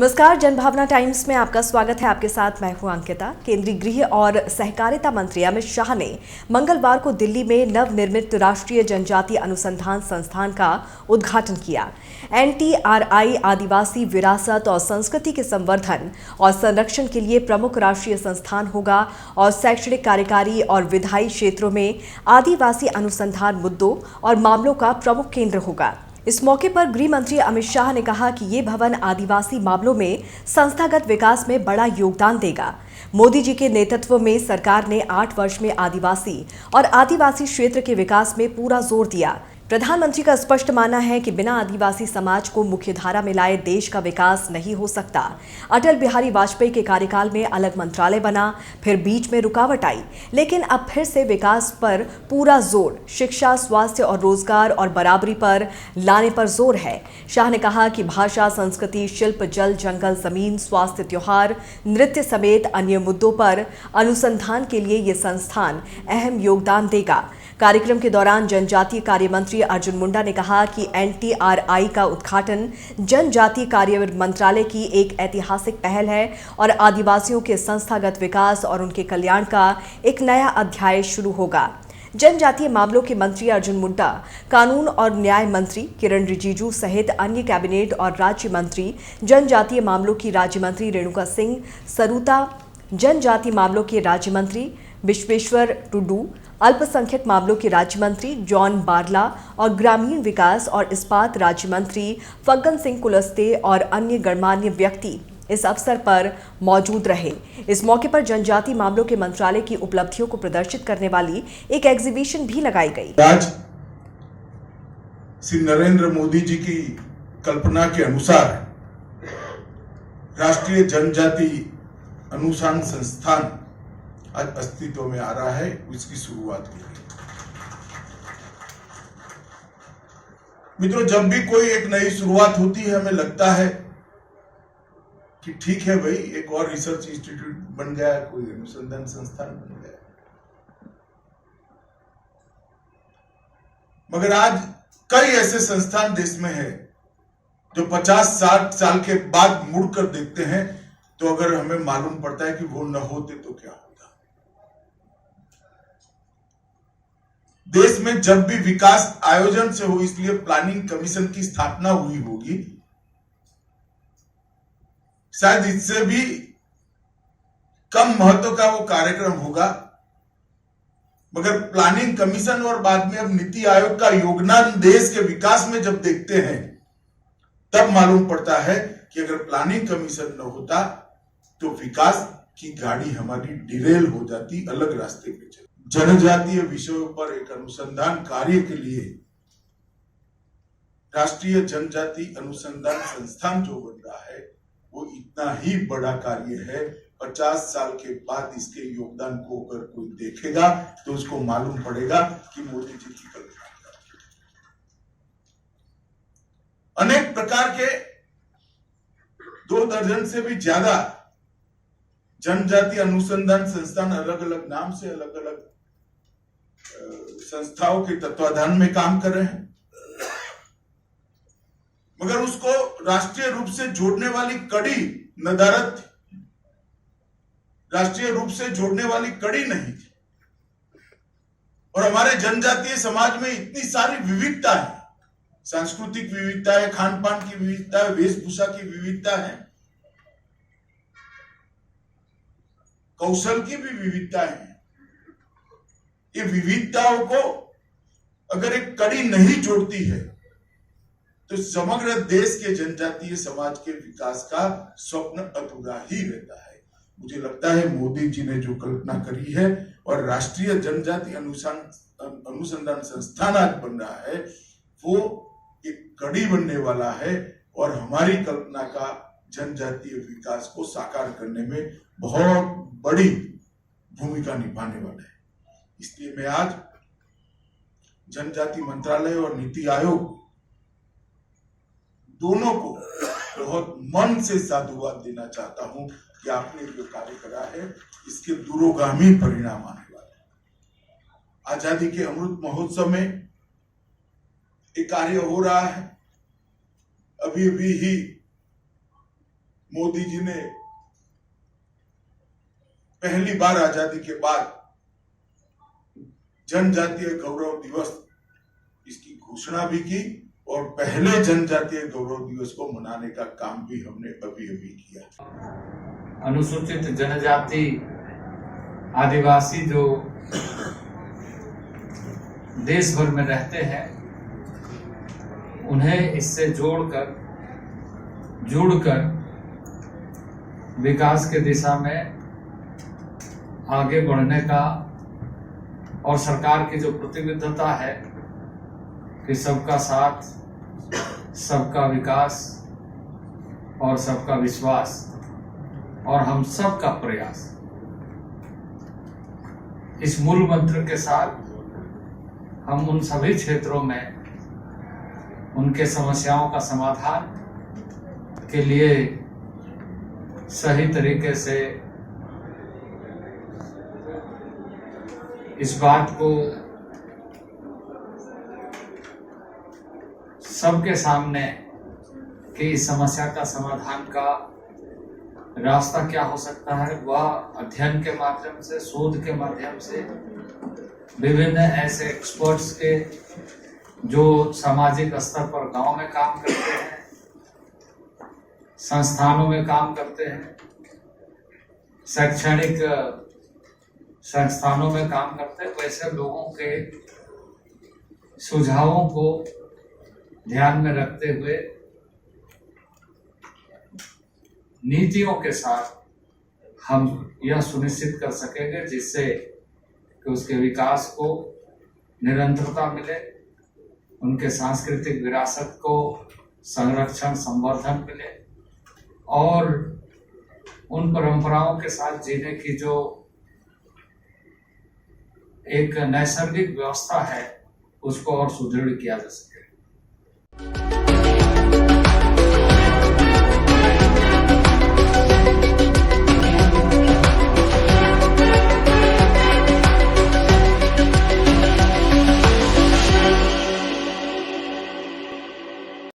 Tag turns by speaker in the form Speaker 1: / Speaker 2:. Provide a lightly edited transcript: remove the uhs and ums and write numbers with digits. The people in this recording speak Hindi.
Speaker 1: नमस्कार, जनभावना टाइम्स में आपका स्वागत है। आपके साथ मैं हूं अंकिता। केंद्रीय गृह और सहकारिता मंत्री अमित शाह ने मंगलवार को दिल्ली में नवनिर्मित राष्ट्रीय जनजातीय अनुसंधान संस्थान का उद्घाटन किया। NTRI आदिवासी विरासत और संस्कृति के संवर्धन और संरक्षण के लिए प्रमुख राष्ट्रीय संस्थान होगा और शैक्षणिक, कार्यकारी और विधायी क्षेत्रों में आदिवासी अनुसंधान मुद्दों और मामलों का प्रमुख केंद्र होगा। इस मौके पर गृह मंत्री अमित शाह ने कहा कि ये भवन आदिवासी मामलों में संस्थागत विकास में बड़ा योगदान देगा। मोदी जी के नेतृत्व में सरकार ने 8 वर्ष में आदिवासी और आदिवासी क्षेत्र के विकास में पूरा जोर दिया। प्रधानमंत्री का स्पष्ट मानना है कि बिना आदिवासी समाज को मुख्यधारा में लाए देश का विकास नहीं हो सकता। अटल बिहारी वाजपेयी के कार्यकाल में अलग मंत्रालय बना, फिर बीच में रुकावट आई, लेकिन अब फिर से विकास पर पूरा जोर शिक्षा, स्वास्थ्य और रोजगार और बराबरी पर लाने पर जोर है। शाह ने कहा कि भाषा, संस्कृति, शिल्प, जल, जंगल, जमीन, स्वास्थ्य, त्योहार, नृत्य समेत अन्य मुद्दों पर अनुसंधान के लिए ये संस्थान अहम योगदान देगा। कार्यक्रम के दौरान जनजातीय कार्य मंत्री अर्जुन मुंडा ने कहा कि NTRI का उद्घाटन जनजातीय कार्य मंत्रालय की एक ऐतिहासिक पहल है और आदिवासियों के संस्थागत विकास और उनके कल्याण का एक नया अध्याय शुरू होगा। जनजातीय मामलों के मंत्री अर्जुन मुंडा, कानून और न्याय मंत्री किरण रिजिजू सहित अन्य कैबिनेट और राज्य मंत्री, जनजातीय मामलों की राज्य मंत्री रेणुका सिंह सरूता, जनजातीय मामलों के राज्य मंत्री विश्वेश्वर टुडू, अल्पसंख्यक मामलों के राज्य मंत्री जॉन बारला और ग्रामीण विकास और इस्पात राज्य मंत्री फग्गन सिंह कुलस्ते और अन्य गणमान्य व्यक्ति इस अवसर पर मौजूद रहे। इस मौके पर जनजातीय मामलों के मंत्रालय की उपलब्धियों को प्रदर्शित करने वाली एक एग्जीबिशन भी लगाई गई।
Speaker 2: आज श्री नरेंद्र मोदी जी की कल्पना के अनुसार राष्ट्रीय जनजातीय अनुसंधान संस्थान आज अस्तित्व में आ रहा है, इसकी शुरुआत की गई। मित्रों, जब भी कोई एक नई शुरुआत होती है, हमें लगता है कि ठीक है भाई, एक और रिसर्च इंस्टीट्यूट बन गया, कोई अनुसंधान संस्थान बन गया। मगर आज कई ऐसे संस्थान देश में है जो 50-60 साल के बाद मुड़कर देखते हैं तो अगर हमें मालूम पड़ता है कि वो न होते तो क्या होता। देश में जब भी विकास आयोजन से हो, इसलिए प्लानिंग कमीशन की स्थापना हुई होगी, शायद इससे भी कम महत्व का वो कार्यक्रम होगा। मगर प्लानिंग कमीशन और बाद में अब नीति आयोग का योगदान देश के विकास में जब देखते हैं, तब मालूम पड़ता है कि अगर प्लानिंग कमीशन न होता तो विकास की गाड़ी हमारी डिरेल हो जाती, अलग रास्ते पे चलती। जनजातीय विषयों पर एक अनुसंधान कार्य के लिए राष्ट्रीय जनजातीय अनुसंधान संस्थान जो बन रहा है, वो इतना ही बड़ा कार्य है। 50 साल के बाद इसके योगदान को अगर कोई देखेगा तो उसको मालूम पड़ेगा कि मोदी जी की कल्पना क्या है। अनेक प्रकार के 2 दर्जन से भी ज्यादा जनजातीय अनुसंधान संस्थान अलग अलग नाम से अलग अलग संस्थाओं के तत्वाधान में काम कर रहे हैं, मगर उसको राष्ट्रीय रूप से जोड़ने वाली कड़ी नदारत थी, राष्ट्रीय रूप से जोड़ने वाली कड़ी नहीं थी। और हमारे जनजातीय समाज में इतनी सारी विविधता है, सांस्कृतिक विविधता है, खान पान की विविधता है, वेशभूषा की विविधता है, कौशल की भी विविधता है। ये विविधताओं को अगर एक कड़ी नहीं जोड़ती है तो समग्र देश के जनजातीय समाज के विकास का स्वप्न अधूरा ही रहता है। मुझे लगता है मोदी जी ने जो कल्पना करी है और राष्ट्रीय जनजातीय अनुसंधान संस्थान आज बन रहा है, वो एक कड़ी बनने वाला है और हमारी कल्पना का जनजातीय विकास को साकार करने में बहुत बड़ी भूमिका निभाने वाला है। इसलिए मैं आज जनजातीय मंत्रालय और नीति आयोग दोनों को बहुत मन से साधुवाद देना चाहता हूं कि आपने जो कार्य करा है, इसके दूरगामी परिणाम आने वाले हैं। आजादी के अमृत महोत्सव में एक कार्य हो रहा है। अभी ही मोदी जी ने पहली बार आजादी के बाद जनजातीय गौरव दिवस इसकी घोषणा भी की और पहले जनजातीय गौरव दिवस को मनाने का काम भी हमने अभी किया।
Speaker 3: अनुसूचित जनजाति आदिवासी जो देश भर में रहते हैं उन्हें इससे जुड़कर विकास के दिशा में आगे बढ़ने का और सरकार की जो प्रतिबद्धता है कि सबका साथ, सबका विकास और सबका विश्वास और हम सबका प्रयास, इस मूल मंत्र के साथ हम उन सभी क्षेत्रों में उनके समस्याओं का समाधान के लिए सही तरीके से इस बात को सबके सामने कि इस समस्या का समाधान का रास्ता क्या हो सकता है, वह अध्ययन के माध्यम से, शोध के माध्यम से, विभिन्न ऐसे एक्सपर्ट्स के जो सामाजिक स्तर पर गांव में काम करते हैं, संस्थानों में काम करते हैं, शैक्षणिक संस्थानों में काम करते हैं, वैसे लोगों के सुझावों को ध्यान में रखते हुए नीतियों के साथ हम यह सुनिश्चित कर सकेंगे जिससे कि उसके विकास को निरंतरता मिले, उनके सांस्कृतिक विरासत को संरक्षण संवर्धन मिले और उन परंपराओं के साथ जीने की जो एक नैसर्गिक व्यवस्था है उसको और सुदृढ़ किया जा सके।